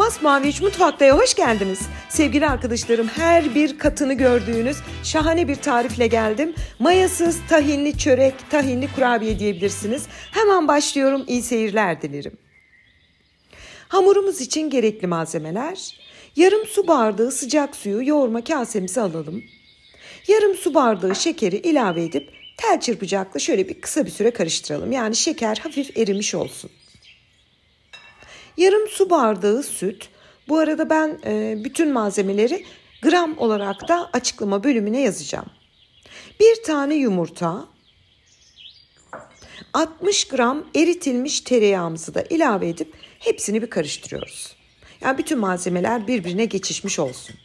Masmavi 3 Mutfakta'ya hoş geldiniz. Sevgili arkadaşlarım, her bir katını gördüğünüz şahane bir tarifle geldim. Mayasız tahinli çörek, tahinli kurabiye diyebilirsiniz. Hemen başlıyorum. İyi seyirler dilerim. Hamurumuz için gerekli malzemeler: yarım su bardağı sıcak suyu yoğurma kasemize alalım. Yarım su bardağı şekeri ilave edip tel çırpacakla şöyle kısa bir süre karıştıralım. Yani şeker hafif erimiş olsun. Yarım su bardağı süt. Bu arada ben bütün malzemeleri gram olarak da açıklama bölümüne yazacağım. Bir tane yumurta, 60 gram eritilmiş tereyağımızı da ilave edip hepsini bir karıştırıyoruz. Yani bütün malzemeler birbirine geçişmiş olsun.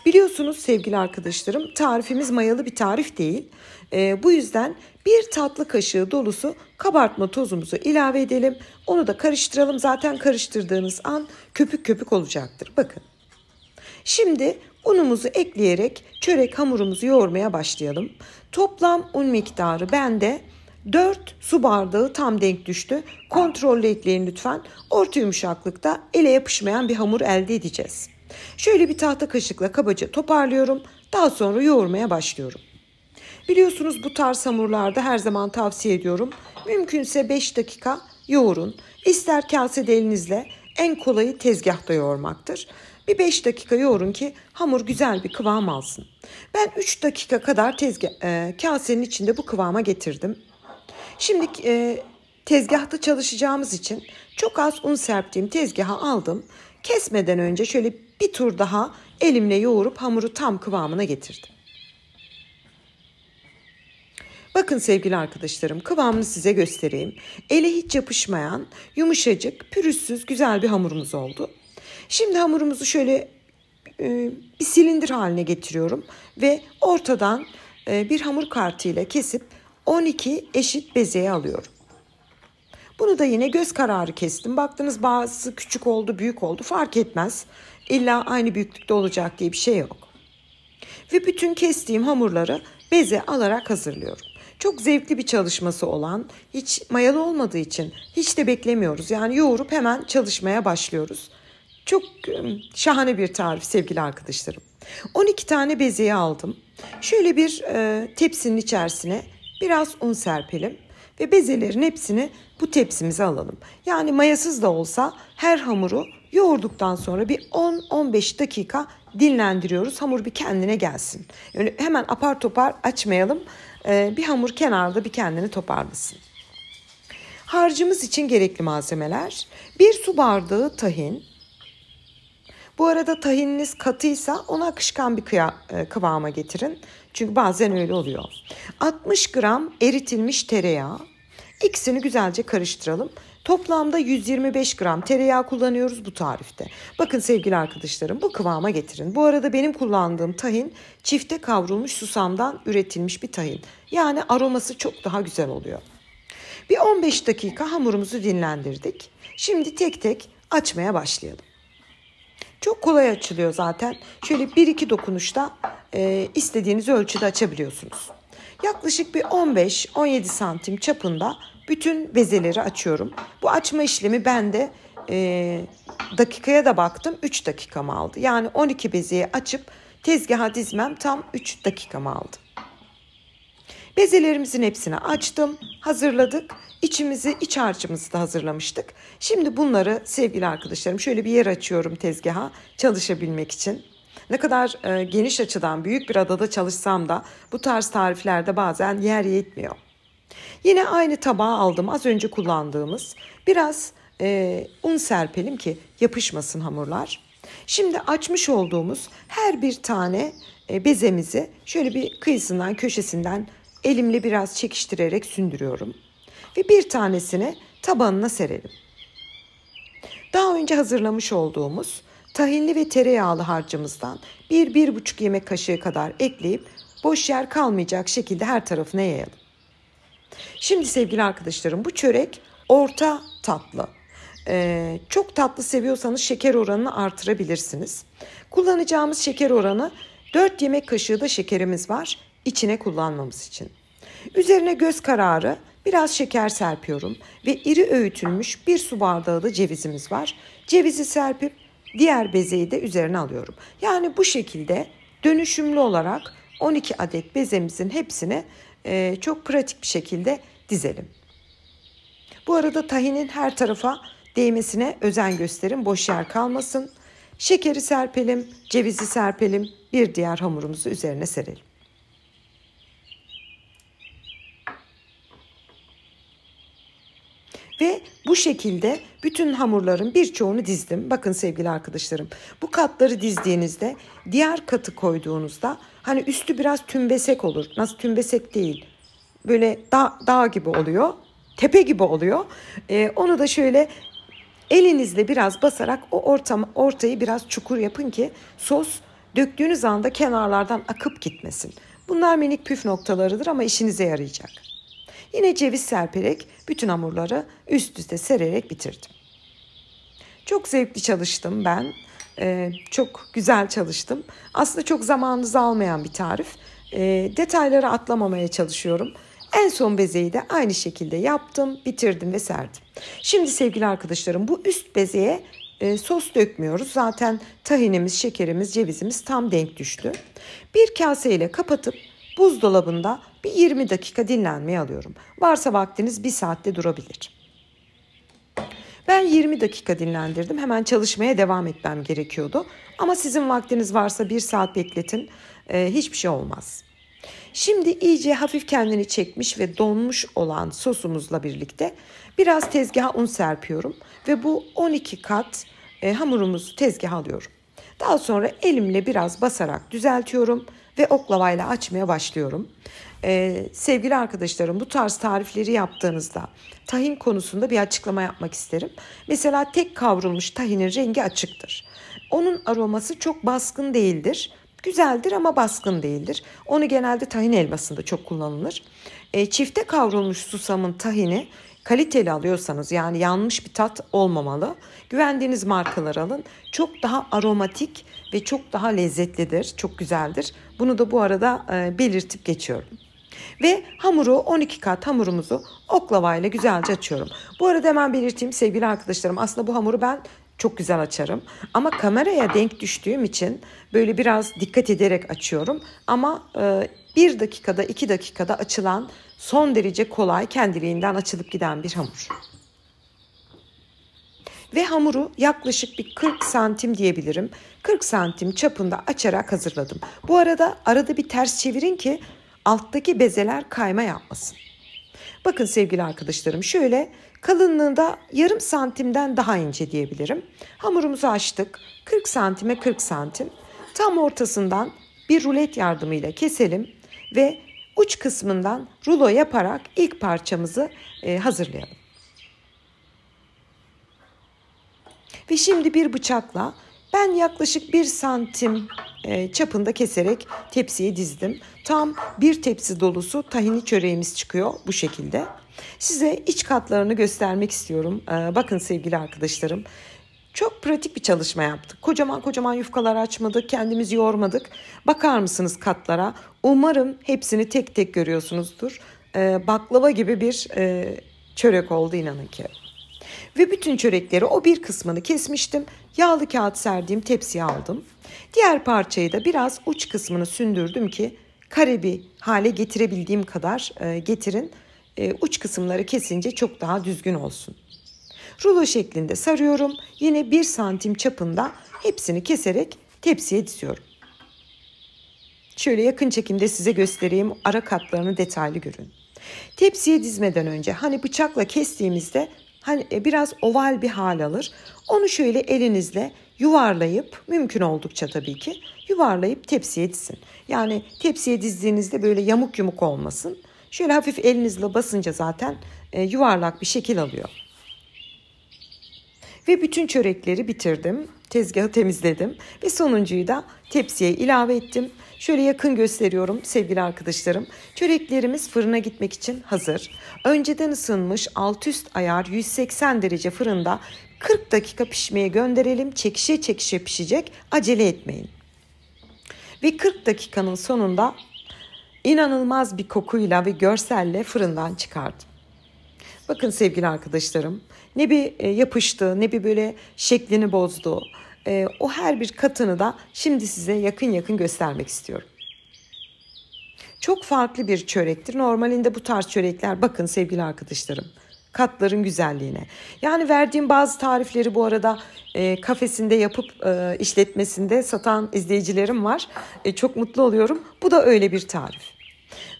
Biliyorsunuz sevgili arkadaşlarım, tarifimiz mayalı bir tarif değil. Bu yüzden bir tatlı kaşığı dolusu kabartma tozumuzu ilave edelim. Onu da karıştıralım. Zaten karıştırdığınız an köpük köpük olacaktır. Bakın. Şimdi unumuzu ekleyerek çörek hamurumuzu yoğurmaya başlayalım. Toplam un miktarı bende 4 su bardağı tam denk düştü. Kontrollü ekleyin lütfen. Orta yumuşaklıkta ele yapışmayan bir hamur elde edeceğiz. Şöyle bir tahta kaşıkla kabaca toparlıyorum. Daha sonra yoğurmaya başlıyorum. Biliyorsunuz bu tarz hamurlarda her zaman tavsiye ediyorum. Mümkünse 5 dakika yoğurun. İster kasede elinizle, en kolayı tezgahta yoğurmaktır. Bir 5 dakika yoğurun ki hamur güzel bir kıvam alsın. Ben 3 dakika kadar kasenin içinde bu kıvama getirdim. Şimdi tezgahta çalışacağımız için çok az un serptiğim tezgaha aldım. Kesmeden önce şöyle bir tur daha elimle yoğurup hamuru tam kıvamına getirdim. Bakın sevgili arkadaşlarım, kıvamını size göstereyim. Ele hiç yapışmayan, yumuşacık, pürüzsüz güzel bir hamurumuz oldu. Şimdi hamurumuzu şöyle bir silindir haline getiriyorum ve ortadan bir hamur kartıyla kesip 12 eşit bezeye alıyorum. Bunu da yine göz kararı kestim. Baktınız bazısı küçük oldu, büyük oldu, fark etmez. İlla aynı büyüklükte olacak diye bir şey yok. Ve bütün kestiğim hamurları beze alarak hazırlıyorum. Çok zevkli bir çalışması olan, hiç mayalı olmadığı için hiç de beklemiyoruz. Yani yoğurup hemen çalışmaya başlıyoruz. Çok şahane bir tarif sevgili arkadaşlarım. 12 tane bezeyi aldım. Şöyle bir tepsinin içerisine biraz un serpelim ve bezelerin hepsini bu tepsimize alalım. Yani mayasız da olsa her hamuru yoğurduktan sonra bir 10-15 dakika dinlendiriyoruz. Hamur bir kendine gelsin. Yani hemen apar topar açmayalım. Bir hamur kenarda bir kendini toparlasın. Harcımız için gerekli malzemeler: bir su bardağı tahin. Bu arada tahininiz katıysa ona akışkan bir kıvama getirin. Çünkü bazen öyle oluyor. 60 gram eritilmiş tereyağı. İkisini güzelce karıştıralım. Toplamda 125 gram tereyağı kullanıyoruz bu tarifte. Bakın sevgili arkadaşlarım, bu kıvama getirin. Bu arada benim kullandığım tahin çifte kavrulmuş susamdan üretilmiş bir tahin. Yani aroması çok daha güzel oluyor. Bir 15 dakika hamurumuzu dinlendirdik. Şimdi tek tek açmaya başlayalım. Çok kolay açılıyor zaten. Şöyle 1-2 dokunuşta istediğiniz ölçüde açabiliyorsunuz. Yaklaşık bir 15-17 santim çapında bütün bezeleri açıyorum. Bu açma işlemi bende dakikaya da baktım, 3 dakikamı aldı. Yani 12 bezeyi açıp tezgaha dizmem tam 3 dakikamı aldı. Bezelerimizin hepsini açtım, hazırladık. İç harcımızı da hazırlamıştık. Şimdi bunları sevgili arkadaşlarım şöyle bir yer açıyorum tezgaha çalışabilmek için. Ne kadar geniş açıdan büyük bir adada çalışsam da bu tarz tariflerde bazen yer yetmiyor. Yine aynı tabağa aldım az önce kullandığımız. Biraz un serpelim ki yapışmasın hamurlar. Şimdi açmış olduğumuz her bir tane bezemizi şöyle bir kıyısından köşesinden elimle biraz çekiştirerek sündürüyorum. Ve bir tanesini tabanına serelim. Daha önce hazırlamış olduğumuz tahinli ve tereyağlı harcımızdan 1-1,5 yemek kaşığı kadar ekleyip boş yer kalmayacak şekilde her tarafına yayalım. Şimdi sevgili arkadaşlarım, bu çörek orta tatlı. Çok tatlı seviyorsanız şeker oranını artırabilirsiniz. Kullanacağımız şeker oranı 4 yemek kaşığı da şekerimiz var içine kullanmamız için. Üzerine göz kararı biraz şeker serpiyorum ve iri öğütülmüş 1 su bardağı da cevizimiz var. Cevizi serpip diğer bezeyi de üzerine alıyorum. Yani bu şekilde dönüşümlü olarak 12 adet bezemizin hepsini çok pratik bir şekilde dizelim. Bu arada tahinin her tarafa değmesine özen gösterin. Boş yer kalmasın. Şekeri serpelim, cevizi serpelim. Bir diğer hamurumuzu üzerine serelim. Ve bu şekilde bütün hamurların birçoğunu dizdim. Bakın sevgili arkadaşlarım, bu katları dizdiğinizde diğer katı koyduğunuzda hani üstü biraz tümbesek olur. Nasıl tümbesek değil, böyle dağ gibi oluyor, tepe gibi oluyor. Onu da şöyle elinizle biraz basarak o ortayı biraz çukur yapın ki sos döktüğünüz anda kenarlardan akıp gitmesin. Bunlar minik püf noktalarıdır ama işinize yarayacak. Yine ceviz serperek bütün hamurları üst üste sererek bitirdim. Çok zevkli çalıştım ben. Çok güzel çalıştım. Aslında çok zamanınızı almayan bir tarif. Detayları atlamamaya çalışıyorum. En son bezeyi de aynı şekilde yaptım, bitirdim ve serdim. Şimdi sevgili arkadaşlarım, bu üst bezeye sos dökmüyoruz. Zaten tahinimiz, şekerimiz, cevizimiz tam denk düştü. Bir kaseyle kapatıp buzdolabında bir 20 dakika dinlenmeye alıyorum. Varsa vaktiniz 1 saatte durabilir. Ben 20 dakika dinlendirdim. Hemen çalışmaya devam etmem gerekiyordu. Ama sizin vaktiniz varsa 1 saat bekletin. Hiçbir şey olmaz. Şimdi iyice hafif kendini çekmiş ve donmuş olan sosumuzla birlikte biraz tezgaha un serpiyorum. Ve bu 12 kat hamurumuzu tezgaha alıyorum. Daha sonra elimle biraz basarak düzeltiyorum ve oklavayla açmaya başlıyorum. Sevgili arkadaşlarım, bu tarz tarifleri yaptığınızda tahin konusunda bir açıklama yapmak isterim. Mesela tek kavrulmuş tahinin rengi açıktır. Onun aroması çok baskın değildir. Güzeldir ama baskın değildir. Onu genelde tahin helvasında çok kullanılır. Çifte kavrulmuş susamın tahini kaliteli alıyorsanız, yani yanmış bir tat olmamalı. Güvendiğiniz markaları alın. Çok daha aromatik ve çok daha lezzetlidir. Çok güzeldir. Bunu da bu arada belirtip geçiyorum. Ve hamuru 12 kat hamurumuzu oklavayla güzelce açıyorum. Bu arada hemen belirteyim sevgili arkadaşlarım. Aslında bu hamuru ben çok güzel açarım. Ama kameraya denk düştüğüm için böyle biraz dikkat ederek açıyorum. Ama 1 dakikada 2 dakikada açılan son derece kolay, kendiliğinden açılıp giden bir hamur. Ve hamuru yaklaşık bir 40 santim diyebilirim. 40 santim çapında açarak hazırladım. Bu arada arada bir ters çevirin ki alttaki bezeler kayma yapmasın. Bakın sevgili arkadaşlarım, şöyle kalınlığında yarım santimden daha ince diyebilirim. Hamurumuzu açtık. 40 santime 40 santim. Tam ortasından bir rulet yardımıyla keselim ve uç kısmından rulo yaparak ilk parçamızı hazırlayalım. Ve şimdi bir bıçakla ben yaklaşık 1 santim çapında keserek tepsiye dizdim. Tam bir tepsi dolusu tahinli çöreğimiz çıkıyor bu şekilde. Size iç katlarını göstermek istiyorum. Bakın sevgili arkadaşlarım, çok pratik bir çalışma yaptık. Kocaman kocaman yufkalar açmadık, kendimizi yormadık. Bakar mısınız katlara? Umarım hepsini tek tek görüyorsunuzdur. Baklava gibi bir çörek oldu, inanın ki. Ve bütün çörekleri, o bir kısmını kesmiştim. Yağlı kağıt serdiğim tepsiye aldım. Diğer parçayı da biraz uç kısmını sündürdüm ki kare bir hale getirebildiğim kadar getirin. Uç kısımları kesince çok daha düzgün olsun. Rulo şeklinde sarıyorum. Yine 1 santim çapında hepsini keserek tepsiye diziyorum. Şöyle yakın çekimde size göstereyim. Ara katlarını detaylı görün. Tepsiye dizmeden önce hani bıçakla kestiğimizde hani biraz oval bir hal alır. Onu şöyle elinizle yuvarlayıp, mümkün oldukça tabii ki yuvarlayıp tepsiye dizin. Yani tepsiye dizdiğinizde böyle yamuk yumuk olmasın. Şöyle hafif elinizle basınca zaten yuvarlak bir şekil alıyor. Ve bütün çörekleri bitirdim. Tezgahı temizledim ve sonuncuyu da tepsiye ilave ettim. Şöyle yakın gösteriyorum sevgili arkadaşlarım. Çöreklerimiz fırına gitmek için hazır. Önceden ısınmış alt üst ayar 180 derece fırında 40 dakika pişmeye gönderelim. Çekişe çekişe pişecek. Acele etmeyin. Ve 40 dakikanın sonunda inanılmaz bir kokuyla ve görselle fırından çıkardım. Bakın sevgili arkadaşlarım, ne bir yapıştı, ne bir böyle şeklini bozdu. O her bir katını da şimdi size yakın yakın göstermek istiyorum. Çok farklı bir çörektir. Normalinde bu tarz çörekler, bakın sevgili arkadaşlarım, katların güzelliğine. Yani verdiğim bazı tarifleri bu arada kafesinde yapıp işletmesinde satan izleyicilerim var. Çok mutlu oluyorum. Bu da öyle bir tarif.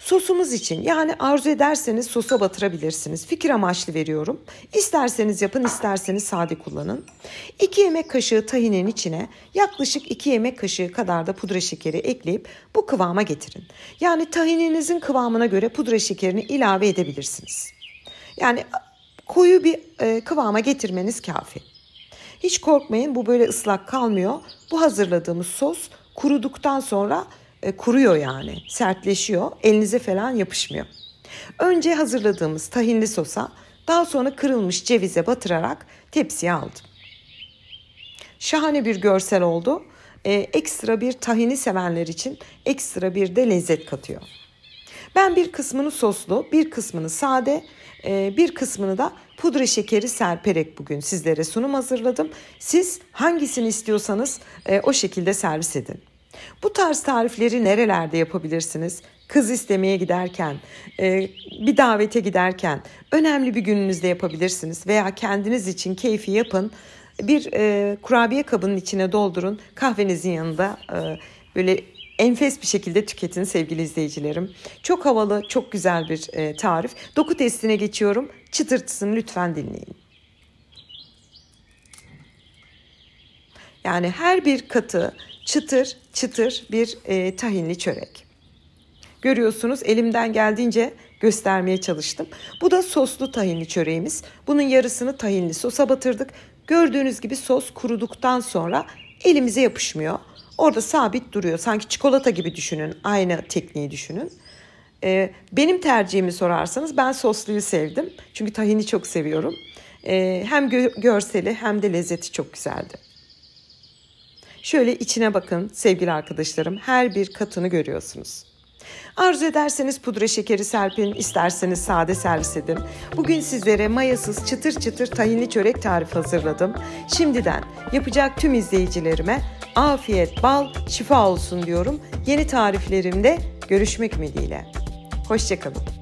Sosumuz için, yani arzu ederseniz sosa batırabilirsiniz. Fikir amaçlı veriyorum. İsterseniz yapın, isterseniz sade kullanın. 2 yemek kaşığı tahinin içine yaklaşık 2 yemek kaşığı kadar da pudra şekeri ekleyip bu kıvama getirin. Yani tahininizin kıvamına göre pudra şekerini ilave edebilirsiniz. Yani koyu bir kıvama getirmeniz kafi. Hiç korkmayın, bu böyle ıslak kalmıyor. Bu hazırladığımız sos kuruduktan sonra kuruyor, yani sertleşiyor, elinize falan yapışmıyor. Önce hazırladığımız tahinli sosa, daha sonra kırılmış cevize batırarak tepsiye aldım. Şahane bir görsel oldu. Ekstra bir tahini sevenler için ekstra bir de lezzet katıyor. Ben bir kısmını soslu, bir kısmını sade, bir kısmını da pudra şekeri serperek bugün sizlere sunum hazırladım. Siz hangisini istiyorsanız o şekilde servis edin. Bu tarz tarifleri nerelerde yapabilirsiniz? Kız istemeye giderken, bir davete giderken, önemli bir gününüzde yapabilirsiniz. Veya kendiniz için keyfi yapın. Bir kurabiye kabının içine doldurun. Kahvenizin yanında böyle enfes bir şekilde tüketin sevgili izleyicilerim. Çok havalı, çok güzel bir tarif. Doku testine geçiyorum. Çıtırtısını lütfen dinleyin. Yani her bir katı çıtır çıtır bir tahinli çörek. Görüyorsunuz, elimden geldiğince göstermeye çalıştım. Bu da soslu tahinli çöreğimiz. Bunun yarısını tahinli sosa batırdık. Gördüğünüz gibi sos kuruduktan sonra elimize yapışmıyor. Orada sabit duruyor. Sanki çikolata gibi düşünün. Aynı tekniği düşünün. Benim tercihimi sorarsanız ben sosluyu sevdim. Çünkü tahini çok seviyorum. Hem görseli hem de lezzeti çok güzeldi. Şöyle içine bakın sevgili arkadaşlarım. Her bir katını görüyorsunuz. Arzu ederseniz pudra şekeri serpin, isterseniz sade servis edin. Bugün sizlere mayasız çıtır çıtır tahinli çörek tarifi hazırladım. Şimdiden yapacak tüm izleyicilerime afiyet, bal, şifa olsun diyorum. Yeni tariflerimde görüşmek ümidiyle. Hoşça kalın.